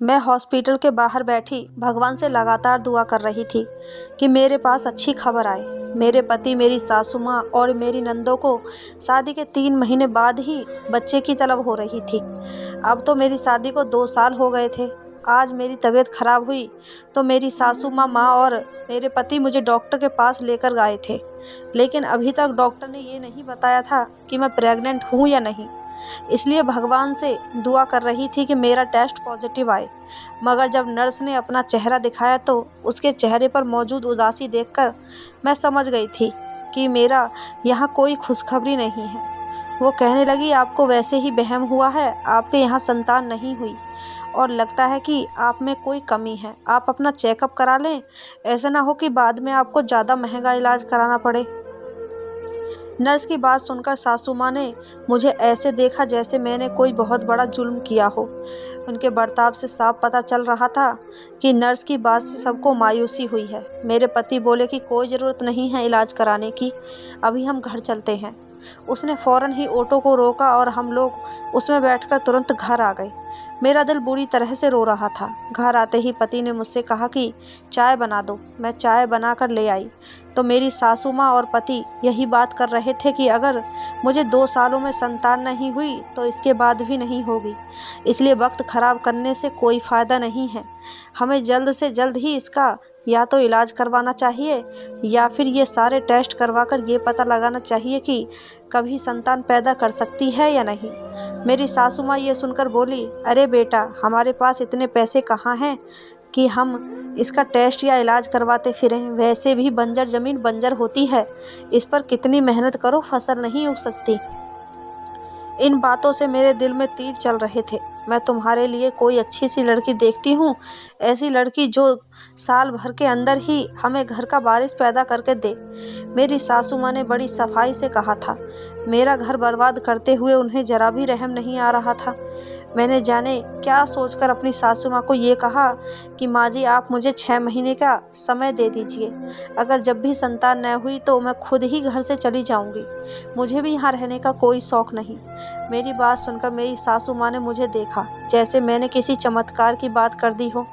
मैं हॉस्पिटल के बाहर बैठी भगवान से लगातार दुआ कर रही थी कि मेरे पास अच्छी खबर आए। मेरे पति, मेरी सासू माँ और मेरी नंदों को शादी के 3 महीने बाद ही बच्चे की तलब हो रही थी। अब तो मेरी शादी को 2 साल हो गए थे। आज मेरी तबीयत खराब हुई तो मेरी सासू माँ और मेरे पति मुझे डॉक्टर के पास लेकर गए थे, लेकिन अभी तक डॉक्टर ने ये नहीं बताया था कि मैं प्रेग्नेंट हूँ या नहीं। इसलिए भगवान से दुआ कर रही थी कि मेरा टेस्ट पॉजिटिव आए। मगर जब नर्स ने अपना चेहरा दिखाया तो उसके चेहरे पर मौजूद उदासी देखकर मैं समझ गई थी कि मेरा यहाँ कोई खुशखबरी नहीं है। वो कहने लगी, आपको वैसे ही वहम हुआ है, आपके यहाँ संतान नहीं हुई और लगता है कि आप में कोई कमी है। आप अपना चेकअप करा लें, ऐसा ना हो कि बाद में आपको ज़्यादा महंगा इलाज कराना पड़े। नर्स की बात सुनकर सासू माँ ने मुझे ऐसे देखा जैसे मैंने कोई बहुत बड़ा जुल्म किया हो। उनके बर्ताव से साफ पता चल रहा था कि नर्स की बात से सबको मायूसी हुई है। मेरे पति बोले कि कोई ज़रूरत नहीं है इलाज कराने की, अभी हम घर चलते हैं। उसने फ़ौरन ही ऑटो को रोका और हम लोग उसमें बैठकर तुरंत घर आ गए। मेरा दिल बुरी तरह से रो रहा था। घर आते ही पति ने मुझसे कहा कि चाय बना दो। मैं चाय बनाकर ले आई तो मेरी सासू माँ और पति यही बात कर रहे थे कि अगर मुझे 2 सालों में संतान नहीं हुई तो इसके बाद भी नहीं होगी, इसलिए वक्त ख़राब करने से कोई फ़ायदा नहीं है। हमें जल्द से जल्द ही इसका या तो इलाज करवाना चाहिए या फिर ये सारे टेस्ट करवाकर ये पता लगाना चाहिए कि कभी संतान पैदा कर सकती है या नहीं। मेरी सासू माँ ये सुनकर बोली, अरे बेटा, हमारे पास इतने पैसे कहाँ हैं कि हम इसका टेस्ट या इलाज करवाते फिरें। वैसे भी बंजर ज़मीन बंजर होती है, इस पर कितनी मेहनत करो फसल नहीं उग सकती। इन बातों से मेरे दिल में तीर चल रहे थे। मैं तुम्हारे लिए कोई अच्छी सी लड़की देखती हूँ, ऐसी लड़की जो साल भर के अंदर ही हमें घर का वारिस पैदा करके दे। मेरी सासू माँ ने बड़ी सफाई से कहा था। मेरा घर बर्बाद करते हुए उन्हें जरा भी रहम नहीं आ रहा था। मैंने जाने क्या सोचकर अपनी सासू माँ को ये कहा कि माँ जी, आप मुझे 6 महीने का समय दे दीजिए। अगर जब भी संतान न हुई तो मैं खुद ही घर से चली जाऊंगी। मुझे भी यहाँ रहने का कोई शौक़ नहीं। मेरी बात सुनकर मेरी सासू माँ ने मुझे देखा जैसे मैंने किसी चमत्कार की बात कर दी हो।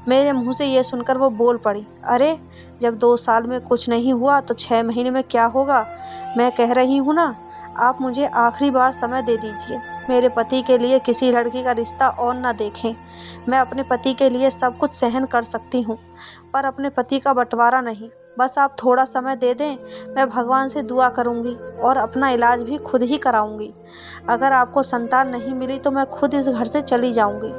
मेरे मुंह से ये सुनकर वो बोल पड़ी, अरे जब 2 साल में कुछ नहीं हुआ तो 6 महीने में क्या होगा। मैं कह रही हूँ ना, आप मुझे आखिरी बार समय दे दीजिए। मेरे पति के लिए किसी लड़की का रिश्ता और ना देखें। मैं अपने पति के लिए सब कुछ सहन कर सकती हूँ, पर अपने पति का बंटवारा नहीं। बस आप थोड़ा समय दे दें, मैं भगवान से दुआ करूँगी और अपना इलाज भी खुद ही कराऊँगी। अगर आपको संतान नहीं मिली तो मैं खुद इस घर से चली जाऊँगी।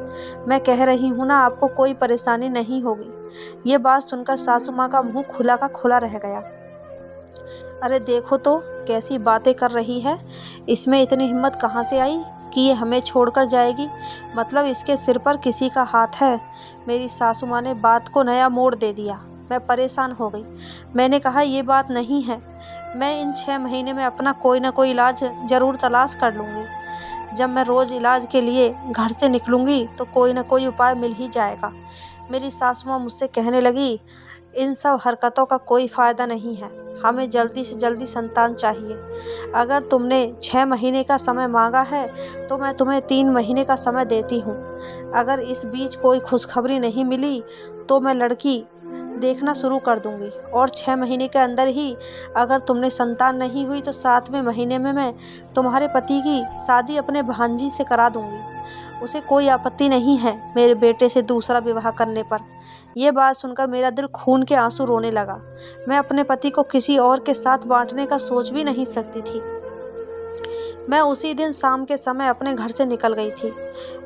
मैं कह रही हूँ ना, आपको कोई परेशानी नहीं होगी। ये बात सुनकर सासू माँ का मुँह खुला का खुला रह गया। अरे देखो तो कैसी बातें कर रही है, इसमें इतनी हिम्मत कहाँ से आई कि ये हमें छोड़कर जाएगी। मतलब इसके सिर पर किसी का हाथ है। मेरी सासू माँ ने बात को नया मोड़ दे दिया। मैं परेशान हो गई। मैंने कहा, ये बात नहीं है। मैं इन 6 महीने में अपना कोई ना कोई इलाज ज़रूर तलाश कर लूँगी। जब मैं रोज़ इलाज के लिए घर से निकलूँगी तो कोई ना कोई उपाय मिल ही जाएगा। मेरी सासू माँ मुझसे कहने लगी, इन सब हरकतों का कोई फ़ायदा नहीं है। हमें जल्दी से जल्दी संतान चाहिए। अगर तुमने 6 महीने का समय मांगा है तो मैं तुम्हें 3 महीने का समय देती हूँ। अगर इस बीच कोई खुशखबरी नहीं मिली तो मैं लड़की देखना शुरू कर दूंगी और 6 महीने के अंदर ही अगर तुमने संतान नहीं हुई तो 7वें महीने में मैं तुम्हारे पति की शादी अपने भांजी से करा दूंगी। उसे कोई आपत्ति नहीं है मेरे बेटे से दूसरा विवाह करने पर। यह बात सुनकर मेरा दिल खून के आंसू रोने लगा। मैं अपने पति को किसी और के साथ बांटने का सोच भी नहीं सकती थी। मैं उसी दिन शाम के समय अपने घर से निकल गई थी।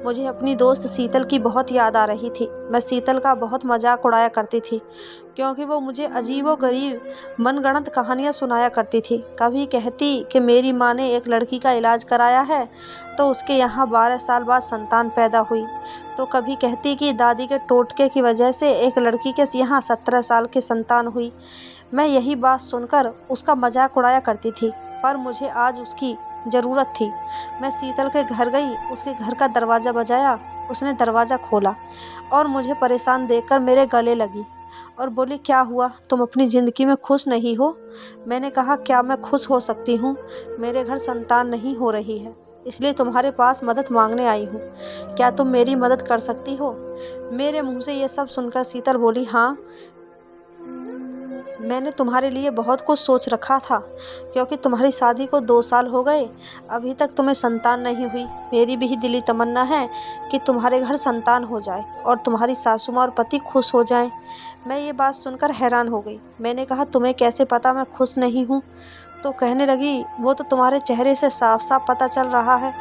मुझे अपनी दोस्त शीतल की बहुत याद आ रही थी। मैं शीतल का बहुत मजाक उड़ाया करती थी क्योंकि वो मुझे अजीबोगरीब मनगढ़ंत कहानियाँ सुनाया करती थी। कभी कहती कि मेरी माँ ने एक लड़की का इलाज कराया है तो उसके यहाँ 12 साल बाद संतान पैदा हुई, तो कभी कहती कि दादी के टोटके की वजह से एक लड़की के यहाँ 17 साल की संतान हुई। मैं यही बात सुनकर उसका मजाक उड़ाया करती थी, पर मुझे आज उसकी ज़रूरत थी। मैं शीतल के घर गई, उसके घर का दरवाज़ा बजाया। उसने दरवाज़ा खोला और मुझे परेशान देखकर मेरे गले लगी और बोली, क्या हुआ, तुम अपनी ज़िंदगी में खुश नहीं हो। मैंने कहा, क्या मैं खुश हो सकती हूँ, मेरे घर संतान नहीं हो रही है। इसलिए तुम्हारे पास मदद मांगने आई हूँ। क्या तुम मेरी मदद कर सकती हो? मेरे मुंह से ये सब सुनकर शीतल बोली, हाँ, मैंने तुम्हारे लिए बहुत कुछ सोच रखा था, क्योंकि तुम्हारी शादी को 2 साल हो गए, अभी तक तुम्हें संतान नहीं हुई। मेरी भी दिली तमन्ना है कि तुम्हारे घर संतान हो जाए और तुम्हारी सासू माँ और पति खुश हो जाएं। मैं ये बात सुनकर हैरान हो गई। मैंने कहा, तुम्हें कैसे पता मैं खुश नहीं हूँ? तो कहने लगी, वो तो तुम्हारे चेहरे से साफ साफ पता चल रहा है,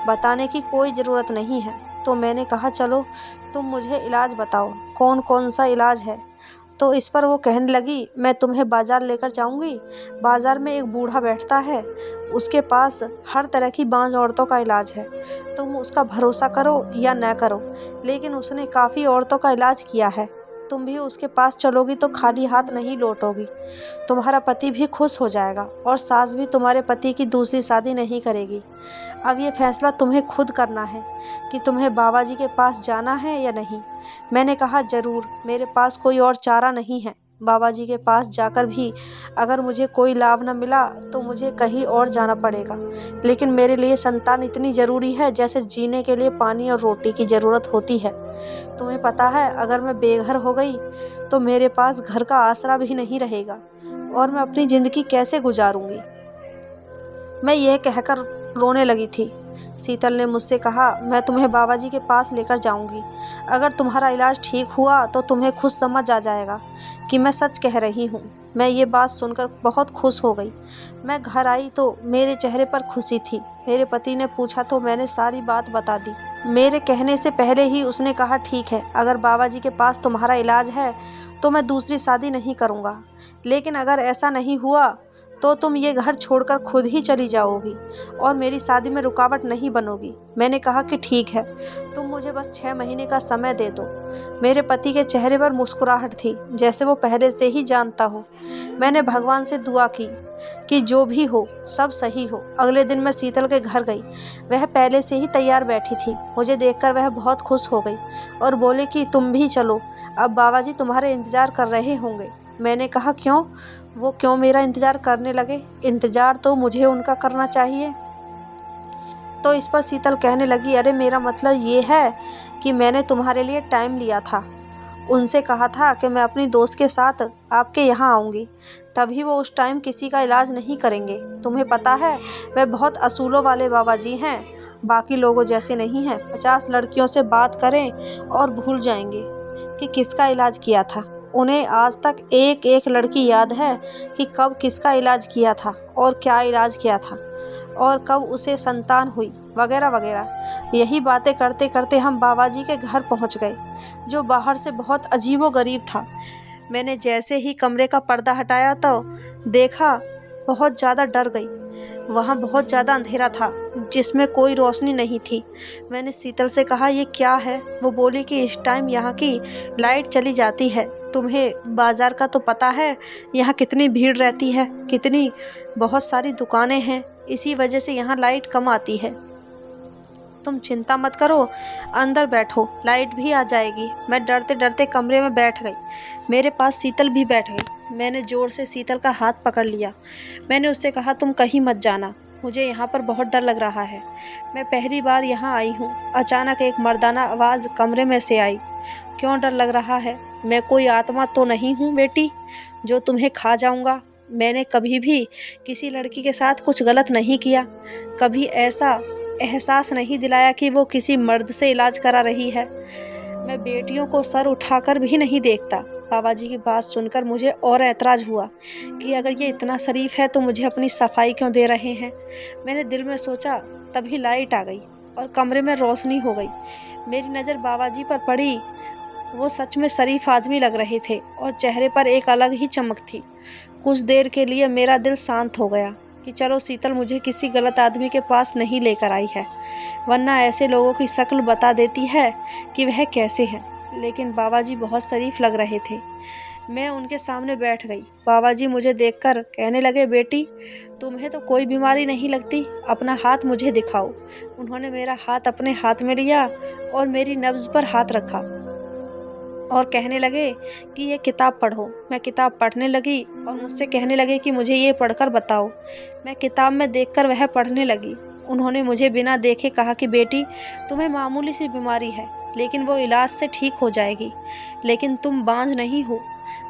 बताने की कोई ज़रूरत नहीं है। तो मैंने कहा, चलो तुम मुझे इलाज बताओ, कौन कौन सा इलाज है? तो इस पर वो कहने लगी, मैं तुम्हें बाज़ार लेकर जाऊंगी। बाज़ार में एक बूढ़ा बैठता है, उसके पास हर तरह की बांझ औरतों का इलाज है। तुम उसका भरोसा करो या न करो, लेकिन उसने काफ़ी औरतों का इलाज किया है। तुम भी उसके पास चलोगी तो खाली हाथ नहीं लौटोगी। तुम्हारा पति भी खुश हो जाएगा और सास भी तुम्हारे पति की दूसरी शादी नहीं करेगी। अब ये फैसला तुम्हें खुद करना है कि तुम्हें बाबा जी के पास जाना है या नहीं। मैंने कहा, ज़रूर, मेरे पास कोई और चारा नहीं है। बाबा जी के पास जाकर भी अगर मुझे कोई लाभ न मिला तो मुझे कहीं और जाना पड़ेगा, लेकिन मेरे लिए संतान इतनी ज़रूरी है जैसे जीने के लिए पानी और रोटी की ज़रूरत होती है। तुम्हें पता है, अगर मैं बेघर हो गई तो मेरे पास घर का आसरा भी नहीं रहेगा और मैं अपनी ज़िंदगी कैसे गुजारूंगी? मैं यह कहकर रोने लगी थी। शीतल ने मुझसे कहा, मैं तुम्हें बाबा जी के पास लेकर जाऊंगी। अगर तुम्हारा इलाज ठीक हुआ तो तुम्हें खुद समझ आ जाएगा कि मैं सच कह रही हूँ। मैं ये बात सुनकर बहुत खुश हो गई। मैं घर आई तो मेरे चेहरे पर खुशी थी। मेरे पति ने पूछा तो मैंने सारी बात बता दी। मेरे कहने से पहले ही उसने कहा, ठीक है, अगर बाबा जी के पास तुम्हारा इलाज है तो मैं दूसरी शादी नहीं करूँगा, लेकिन अगर ऐसा नहीं हुआ तो तुम ये घर छोड़कर खुद ही चली जाओगी और मेरी शादी में रुकावट नहीं बनोगी। मैंने कहा कि ठीक है, तुम मुझे बस 6 महीने का समय दे दो। मेरे पति के चेहरे पर मुस्कुराहट थी, जैसे वो पहले से ही जानता हो। मैंने भगवान से दुआ की कि जो भी हो सब सही हो। अगले दिन मैं शीतल के घर गई। वह पहले से ही तैयार बैठी थी। मुझे देखकर वह बहुत खुश हो गई और बोले कि तुम भी चलो, अब बाबा जी तुम्हारे इंतज़ार कर रहे होंगे। मैंने कहा, क्यों? वो क्यों मेरा इंतज़ार करने लगे? इंतज़ार तो मुझे उनका करना चाहिए। तो इस पर शीतल कहने लगी, अरे मेरा मतलब ये है कि मैंने तुम्हारे लिए टाइम लिया था। उनसे कहा था कि मैं अपनी दोस्त के साथ आपके यहाँ आऊँगी, तभी वो उस टाइम किसी का इलाज नहीं करेंगे। तुम्हें पता है, वह बहुत असूलों वाले बाबा जी हैं, बाकी लोगों जैसे नहीं हैं। 50 लड़कियों से बात करें और भूल जाएंगे कि किसका इलाज किया था। उन्हें आज तक एक एक लड़की याद है कि कब किसका इलाज किया था और क्या इलाज किया था और कब उसे संतान हुई, वगैरह वगैरह। यही बातें करते करते हम बाबा जी के घर पहुंच गए, जो बाहर से बहुत अजीबोगरीब था। मैंने जैसे ही कमरे का पर्दा हटाया तो देखा, बहुत ज़्यादा डर गई। वहाँ बहुत ज़्यादा अंधेरा था, जिसमें कोई रोशनी नहीं थी। मैंने शीतल से कहा, ये क्या है? वो बोली कि इस टाइम यहाँ की लाइट चली जाती है। तुम्हें बाज़ार का तो पता है, यहाँ कितनी भीड़ रहती है, कितनी बहुत सारी दुकानें हैं, इसी वजह से यहाँ लाइट कम आती है। तुम चिंता मत करो, अंदर बैठो, लाइट भी आ जाएगी। मैं डरते डरते कमरे में बैठ गई। मेरे पास शीतल भी बैठ गई। मैंने ज़ोर से शीतल का हाथ पकड़ लिया। मैंने उससे कहा, तुम कहीं मत जाना, मुझे यहाँ पर बहुत डर लग रहा है। मैं पहली बार यहाँ आई हूँ। अचानक एक मर्दाना आवाज़ कमरे में से आई, क्यों डर लग रहा है? मैं कोई आत्मा तो नहीं हूँ बेटी, जो तुम्हें खा जाऊँगा। मैंने कभी भी किसी लड़की के साथ कुछ गलत नहीं किया, कभी ऐसा एहसास नहीं दिलाया कि वो किसी मर्द से इलाज करा रही है। मैं बेटियों को सर उठाकर भी नहीं देखता। बाबा जी की बात सुनकर मुझे और ऐतराज़ हुआ कि अगर ये इतना शरीफ है तो मुझे अपनी सफाई क्यों दे रहे हैं। मैंने दिल में सोचा, तभी लाइट आ गई और कमरे में रोशनी हो गई। मेरी नज़र बाबा जी पर पड़ी। वो सच में शरीफ आदमी लग रहे थे और चेहरे पर एक अलग ही चमक थी। कुछ देर के लिए मेरा दिल शांत हो गया कि चलो, शीतल मुझे किसी गलत आदमी के पास नहीं लेकर आई है, वरना ऐसे लोगों की शक्ल बता देती है कि वह कैसे हैं। लेकिन बाबा जी बहुत शरीफ लग रहे थे। मैं उनके सामने बैठ गई। बाबा जी मुझे देखकर कहने लगे, बेटी, तुम्हें तो कोई बीमारी नहीं लगती, अपना हाथ मुझे दिखाओ। उन्होंने मेरा हाथ अपने हाथ में लिया और मेरी नब्ज़ पर हाथ रखा और कहने लगे कि ये किताब पढ़ो। मैं किताब पढ़ने लगी और मुझसे कहने लगे कि मुझे ये पढ़कर बताओ। मैं किताब में देखकर वह पढ़ने लगी। उन्होंने मुझे बिना देखे कहा कि बेटी, तुम्हें मामूली सी बीमारी है, लेकिन वो इलाज से ठीक हो जाएगी। लेकिन तुम बांझ नहीं हो।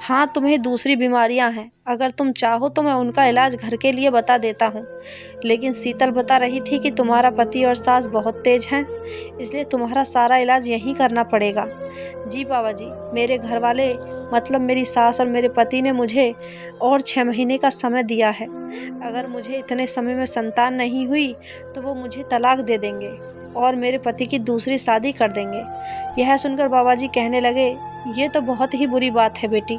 हाँ, तुम्हें दूसरी बीमारियां हैं। अगर तुम चाहो तो मैं उनका इलाज घर के लिए बता देता हूँ। लेकिन शीतल बता रही थी कि तुम्हारा पति और सास बहुत तेज हैं, इसलिए तुम्हारा सारा इलाज यहीं करना पड़ेगा। जी बाबा जी, मेरे घर वाले मतलब मेरी सास और मेरे पति ने मुझे और 6 महीने का समय दिया है। अगर मुझे इतने समय में संतान नहीं हुई तो वो मुझे तलाक दे देंगे और मेरे पति की दूसरी शादी कर देंगे। यह सुनकर बाबा जी कहने लगे, ये तो बहुत ही बुरी बात है बेटी।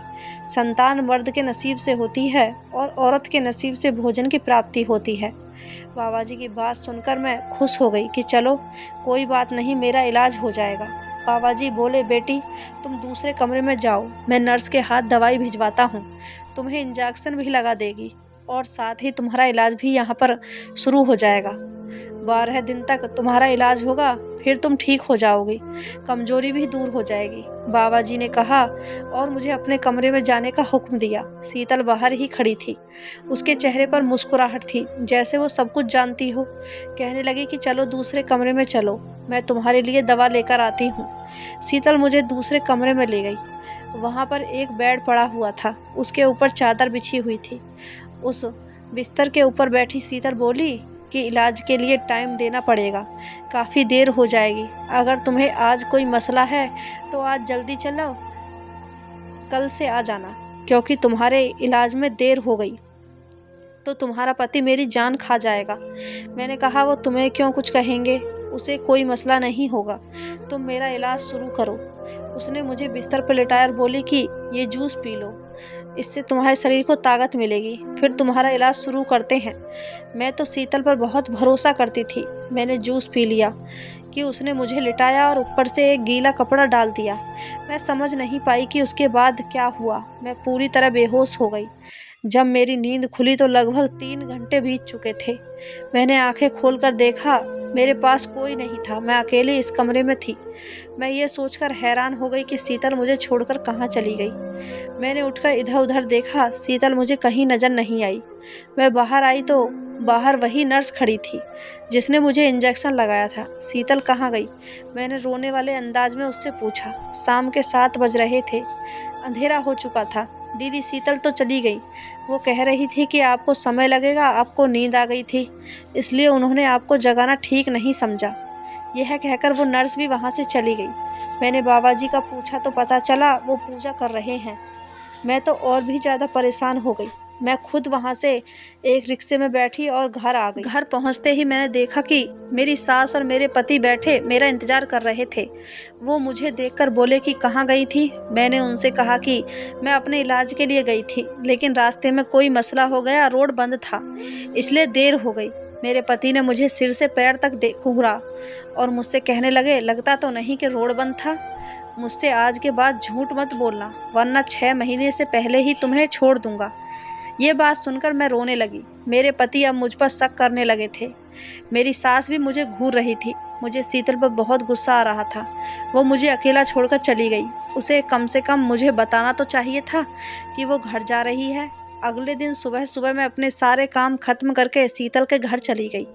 संतान मर्द के नसीब से होती है और औरत के नसीब से भोजन की प्राप्ति होती है। बाबा जी की बात सुनकर मैं खुश हो गई कि चलो कोई बात नहीं, मेरा इलाज हो जाएगा। बाबा जी बोले, बेटी तुम दूसरे कमरे में जाओ, मैं नर्स के हाथ दवाई भिजवाता हूँ, तुम्हें इंजेक्शन भी लगा देगी और साथ ही तुम्हारा इलाज भी यहाँ पर शुरू हो जाएगा। 12 दिन तक तुम्हारा इलाज होगा, फिर तुम ठीक हो जाओगी, कमजोरी भी दूर हो जाएगी। बाबा जी ने कहा और मुझे अपने कमरे में जाने का हुक्म दिया। शीतल बाहर ही खड़ी थी, उसके चेहरे पर मुस्कुराहट थी, जैसे वो सब कुछ जानती हो। कहने लगी कि चलो दूसरे कमरे में चलो, मैं तुम्हारे लिए दवा लेकर आती हूँ। शीतल मुझे दूसरे कमरे में ले गई। वहाँ पर एक बेड पड़ा हुआ था, उसके ऊपर चादर बिछी हुई थी। उस बिस्तर के ऊपर बैठी शीतल बोली कि इलाज के लिए टाइम देना पड़ेगा, काफ़ी देर हो जाएगी। अगर तुम्हें आज कोई मसला है तो आज जल्दी चलो, कल से आ जाना, क्योंकि तुम्हारे इलाज में देर हो गई तो तुम्हारा पति मेरी जान खा जाएगा। मैंने कहा, वो तुम्हें क्यों कुछ कहेंगे, उसे कोई मसला नहीं होगा, तुम मेरा इलाज शुरू करो। उसने मुझे बिस्तर पर लेटाया और बोली कि ये जूस पी लो, इससे तुम्हारे शरीर को ताकत मिलेगी, फिर तुम्हारा इलाज शुरू करते हैं। मैं तो शीतल पर बहुत भरोसा करती थी। मैंने जूस पी लिया कि उसने मुझे लिटाया और ऊपर से एक गीला कपड़ा डाल दिया। मैं समझ नहीं पाई कि उसके बाद क्या हुआ। मैं पूरी तरह बेहोश हो गई। जब मेरी नींद खुली तो लगभग 3 घंटे बीत चुके थे। मैंने आंखें खोलकर देखा, मेरे पास कोई नहीं था, मैं अकेली इस कमरे में थी। मैं ये सोचकर हैरान हो गई कि शीतल मुझे छोड़कर कहाँ चली गई। मैंने उठकर इधर उधर देखा, शीतल मुझे कहीं नज़र नहीं आई। मैं बाहर आई तो बाहर वही नर्स खड़ी थी जिसने मुझे इंजेक्शन लगाया था। शीतल कहाँ गई? मैंने रोने वाले अंदाज में उससे पूछा। शाम के 7 बज रहे थे, अंधेरा हो चुका था। दीदी, शीतल तो चली गई। वो कह रही थी कि आपको समय लगेगा, आपको नींद आ गई थी, इसलिए उन्होंने आपको जगाना ठीक नहीं समझा। यह कहकर वो नर्स भी वहाँ से चली गई। मैंने बाबा जी का पूछा तो पता चला वो पूजा कर रहे हैं। मैं तो और भी ज़्यादा परेशान हो गई। मैं खुद वहाँ से एक रिक्शे में बैठी और घर आ गई। घर पहुँचते ही मैंने देखा कि मेरी सास और मेरे पति बैठे मेरा इंतज़ार कर रहे थे। वो मुझे देखकर बोले कि कहाँ गई थी। मैंने उनसे कहा कि मैं अपने इलाज के लिए गई थी, लेकिन रास्ते में कोई मसला हो गया, रोड बंद था, इसलिए देर हो गई। मेरे पति ने मुझे सिर से पैर तक घूरा और मुझसे कहने लगे, लगता तो नहीं कि रोड बंद था। मुझसे आज के बाद झूठ मत बोलना, वरना 6 महीने से पहले ही तुम्हें छोड़ दूंगा। ये बात सुनकर मैं रोने लगी। मेरे पति अब मुझ पर शक करने लगे थे। मेरी सास भी मुझे घूर रही थी। मुझे शीतल पर बहुत गुस्सा आ रहा था। वो मुझे अकेला छोड़कर चली गई। उसे कम से कम मुझे बताना तो चाहिए था कि वो घर जा रही है। अगले दिन सुबह सुबह मैं अपने सारे काम खत्म करके शीतल के घर चली गई।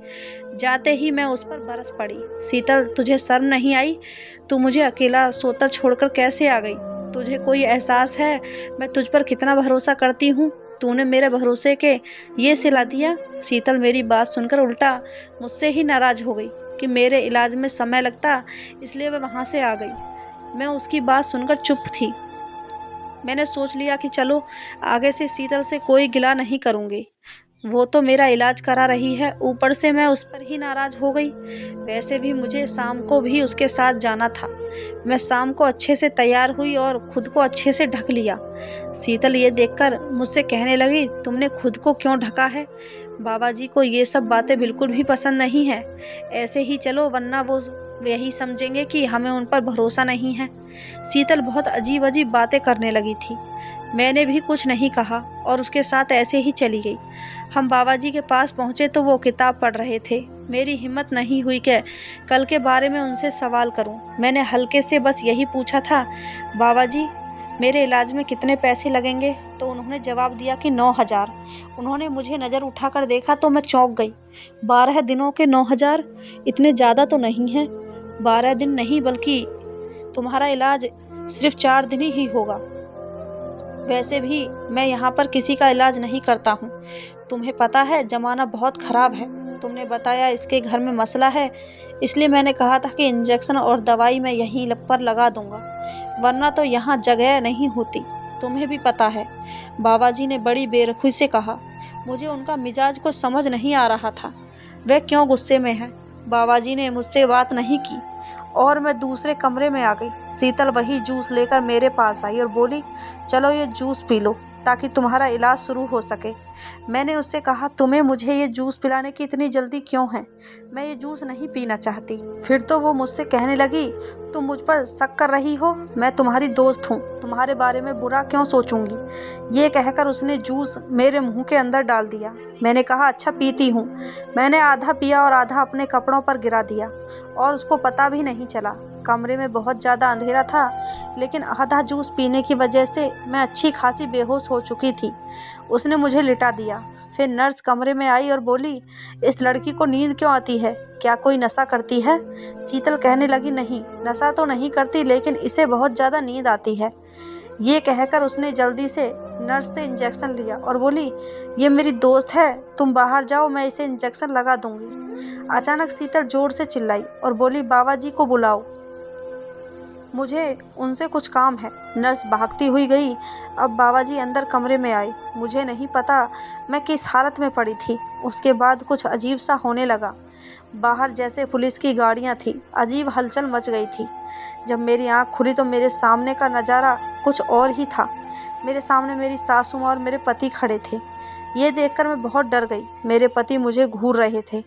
जाते ही मैं उस पर बरस पड़ी। शीतल, तुझे शर्म नहीं आई? तू मुझे अकेला सोता छोड़कर कैसे आ गई? तुझे कोई एहसास है मैं तुझ पर कितना भरोसा करती हूँ? तूने मेरे भरोसे के ये सिला दिया। शीतल मेरी बात सुनकर उल्टा मुझसे ही नाराज़ हो गई कि मेरे इलाज में समय लगता, इसलिए वह वहाँ से आ गई। मैं उसकी बात सुनकर चुप थी। मैंने सोच लिया कि चलो आगे से शीतल से कोई गिला नहीं करूँगी। वो तो मेरा इलाज करा रही है, ऊपर से मैं उस पर ही नाराज़ हो गई। वैसे भी मुझे शाम को भी उसके साथ जाना था। मैं शाम को अच्छे से तैयार हुई और खुद को अच्छे से ढक लिया। शीतल ये देखकर मुझसे कहने लगी, तुमने खुद को क्यों ढका है? बाबा जी को ये सब बातें बिल्कुल भी पसंद नहीं है। ऐसे ही चलो, वरना वो यही समझेंगे कि हमें उन पर भरोसा नहीं है। शीतल बहुत अजीब अजीब बातें करने लगी थी। मैंने भी कुछ नहीं कहा और उसके साथ ऐसे ही चली गई। हम बाबा जी के पास पहुँचे तो वो किताब पढ़ रहे थे। मेरी हिम्मत नहीं हुई कि कल के बारे में उनसे सवाल करूं। मैंने हल्के से बस यही पूछा था, बाबा जी मेरे इलाज में कितने पैसे लगेंगे? तो उन्होंने जवाब दिया कि 9,000। उन्होंने मुझे नज़र उठाकर देखा तो मैं चौंक गई। 12 दिनों के 9,000? इतने ज़्यादा तो नहीं हैं। 12 दिन नहीं, बल्कि तुम्हारा इलाज सिर्फ 4 दिन ही होगा। वैसे भी मैं यहाँ पर किसी का इलाज नहीं करता हूँ। तुम्हें पता है ज़माना बहुत ख़राब है। तुमने बताया इसके घर में मसला है, इसलिए मैंने कहा था कि इंजेक्शन और दवाई मैं यहीं पर लगा दूंगा, वरना तो यहाँ जगह नहीं होती। तुम्हें भी पता है। बाबा जी ने बड़ी बेरुखी से कहा। मुझे उनका मिजाज कुछ समझ नहीं आ रहा था। वह क्यों गुस्से में है? बाबा जी ने मुझसे बात नहीं की और मैं दूसरे कमरे में आ गई। शीतल वही जूस लेकर मेरे पास आई और बोली, चलो ये जूस पी लो ताकि तुम्हारा इलाज शुरू हो सके। मैंने उससे कहा, तुम्हें मुझे ये जूस पिलाने की इतनी जल्दी क्यों है? मैं ये जूस नहीं पीना चाहती। फिर तो वो मुझसे कहने लगी, तुम मुझ पर शक कर रही हो? मैं तुम्हारी दोस्त हूँ, तुम्हारे बारे में बुरा क्यों सोचूंगी? ये कहकर उसने जूस मेरे मुंह के अंदर डाल दिया। मैंने कहा, अच्छा पीती हूँ। मैंने आधा पिया और आधा अपने कपड़ों पर गिरा दिया और उसको पता भी नहीं चला। कमरे में बहुत ज़्यादा अंधेरा था, लेकिन आधा जूस पीने की वजह से मैं अच्छी खासी बेहोश हो चुकी थी। उसने मुझे लिटा दिया। फिर नर्स कमरे में आई और बोली, इस लड़की को नींद क्यों आती है? क्या कोई नशा करती है? शीतल कहने लगी, नहीं, नशा तो नहीं करती, लेकिन इसे बहुत ज़्यादा नींद आती है। ये कहकर उसने जल्दी से नर्स से इंजेक्शन लिया और बोली, ये मेरी दोस्त है, तुम बाहर जाओ, मैं इसे इंजेक्शन लगा दूंगी। अचानक शीतल जोर से चिल्लाई और बोली, बाबा जी को बुलाओ, मुझे उनसे कुछ काम है। नर्स भागती हुई गई। अब बाबा जी अंदर कमरे में आए। मुझे नहीं पता मैं किस हालत में पड़ी थी। उसके बाद कुछ अजीब सा होने लगा। बाहर जैसे पुलिस की गाड़ियां थी, अजीब हलचल मच गई थी। जब मेरी आंख खुली तो मेरे सामने का नज़ारा कुछ और ही था। मेरे सामने मेरी सासू माँ और मेरे पति खड़े थे। ये देखकर मैं बहुत डर गई। मेरे पति मुझे घूर रहे थे।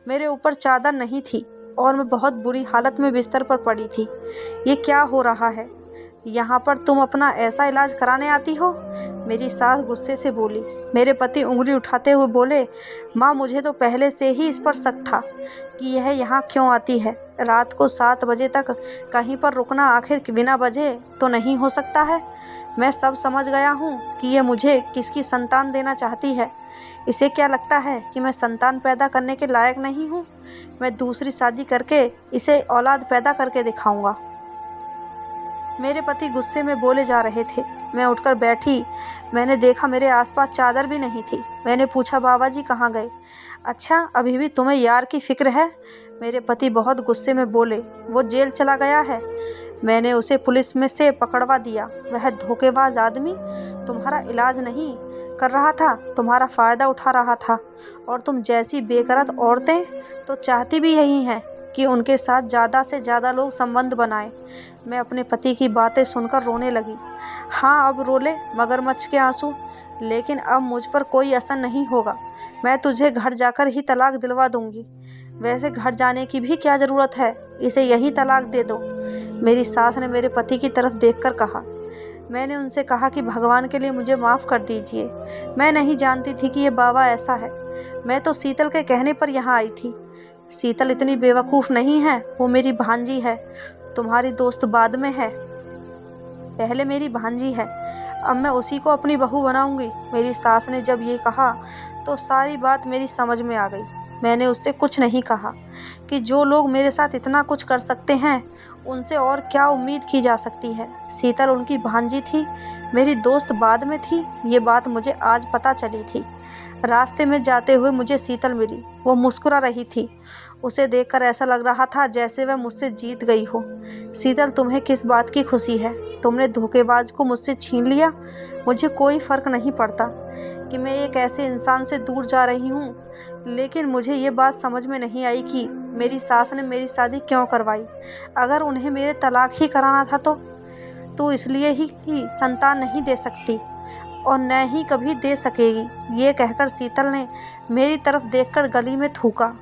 मेरे ऊपर चादर नहीं थी और मैं बहुत बुरी हालत में बिस्तर पर पड़ी थी। ये क्या हो रहा है? यहाँ पर तुम अपना ऐसा इलाज कराने आती हो? मेरी सास गुस्से से बोली। मेरे पति उंगली उठाते हुए बोले, माँ, मुझे तो पहले से ही इस पर शक था कि यह यहाँ क्यों आती है। रात को 7 बजे तक कहीं पर रुकना आखिर बिना वजह तो नहीं हो सकता है। मैं सब समझ गया हूँ कि यह मुझे किसकी संतान देना चाहती है। इसे क्या लगता है कि मैं संतान पैदा करने के लायक नहीं हूँ? मैं दूसरी शादी करके इसे औलाद पैदा करके दिखाऊंगा। मेरे पति गुस्से में बोले जा रहे थे। मैं उठकर बैठी। मैंने देखा मेरे आसपास चादर भी नहीं थी। मैंने पूछा, बाबा जी कहाँ गए? अच्छा, अभी भी तुम्हें यार की फिक्र है? मेरे पति बहुत गुस्से में बोले, वो जेल चला गया है। मैंने उसे पुलिस में से पकड़वा दिया। वह धोखेबाज आदमी तुम्हारा इलाज नहीं कर रहा था, तुम्हारा फ़ायदा उठा रहा था। और तुम जैसी बेगरत औरतें तो चाहती भी यही हैं कि उनके साथ ज़्यादा से ज़्यादा लोग संबंध बनाएं। मैं अपने पति की बातें सुनकर रोने लगी। हाँ, अब रो ले मगरमच्छ के आंसू, लेकिन अब मुझ पर कोई असर नहीं होगा। मैं तुझे घर जाकर ही तलाक दिलवा दूंगी। वैसे घर जाने की भी क्या ज़रूरत है? इसे यही तलाक दे दो। मेरी सास ने मेरे पति की तरफ देखकर कहा। मैंने उनसे कहा कि भगवान के लिए मुझे माफ़ कर दीजिए। मैं नहीं जानती थी कि ये बाबा ऐसा है। मैं तो शीतल के कहने पर यहाँ आई थी। शीतल इतनी बेवकूफ़ नहीं है, वो मेरी भांजी है। तुम्हारी दोस्त बाद में है, पहले मेरी भांजी है। अब मैं उसी को अपनी बहू बनाऊंगी। मेरी सास ने जब ये कहा तो सारी बात मेरी समझ में आ गई। मैंने उससे कुछ नहीं कहा कि जो लोग मेरे साथ इतना कुछ कर सकते हैं, उनसे और क्या उम्मीद की जा सकती है। शीतल उनकी भांजी थी, मेरी दोस्त बाद में थी। ये बात मुझे आज पता चली थी। रास्ते में जाते हुए मुझे शीतल मिली। वो मुस्कुरा रही थी। उसे देखकर ऐसा लग रहा था जैसे वह मुझसे जीत गई हो। शीतल, तुम्हें किस बात की खुशी है? तुमने धोखेबाज को मुझसे छीन लिया। मुझे कोई फ़र्क नहीं पड़ता कि मैं एक ऐसे इंसान से दूर जा रही हूँ, लेकिन मुझे ये बात समझ में नहीं आई कि मेरी सास ने मेरी शादी क्यों करवाई। अगर उन्हें मेरे तलाक ही कराना था तो इसलिए ही कि संतान नहीं दे सकती और न ही कभी दे सकेगी। ये कहकर शीतल ने मेरी तरफ देखकर गली में थूका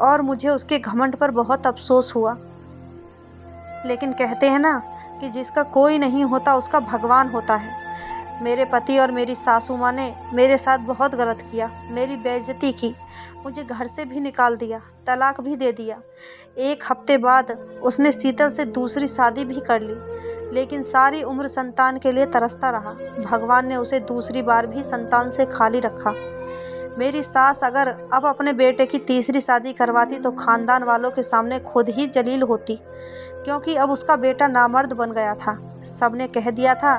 और मुझे उसके घमंड पर बहुत अफसोस हुआ। लेकिन कहते हैं ना कि जिसका कोई नहीं होता उसका भगवान होता है। मेरे पति और मेरी सासू माँ ने मेरे साथ बहुत गलत किया, मेरी बेइज्जती की, मुझे घर से भी निकाल दिया, तलाक भी दे दिया। 1 हफ्ते बाद उसने शीतल से दूसरी शादी भी कर ली, लेकिन सारी उम्र संतान के लिए तरसता रहा। भगवान ने उसे दूसरी बार भी संतान से खाली रखा। मेरी सास अगर अब अपने बेटे की तीसरी शादी करवाती तो खानदान वालों के सामने खुद ही जलील होती, क्योंकि अब उसका बेटा नामर्द बन गया था। सबने कह दिया था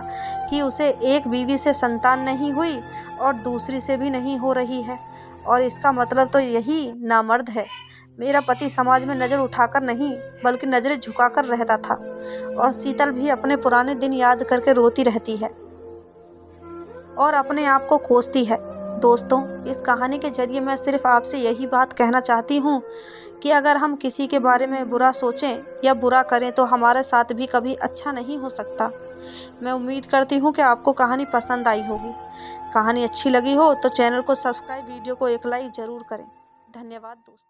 कि उसे एक बीवी से संतान नहीं हुई और दूसरी से भी नहीं हो रही है, और इसका मतलब तो यही नामर्द है। मेरा पति समाज में नज़र उठाकर नहीं बल्कि नज़रें झुकाकर रहता था, और शीतल भी अपने पुराने दिन याद करके रोती रहती है और अपने आप को कोसती है। दोस्तों, इस कहानी के जरिए मैं सिर्फ आपसे यही बात कहना चाहती हूँ कि अगर हम किसी के बारे में बुरा सोचें या बुरा करें तो हमारे साथ भी कभी अच्छा नहीं हो सकता। मैं उम्मीद करती हूँ कि आपको कहानी पसंद आई होगी। कहानी अच्छी लगी हो तो चैनल को सब्सक्राइब, वीडियो को एक लाइक ज़रूर करें। धन्यवाद दोस्तों।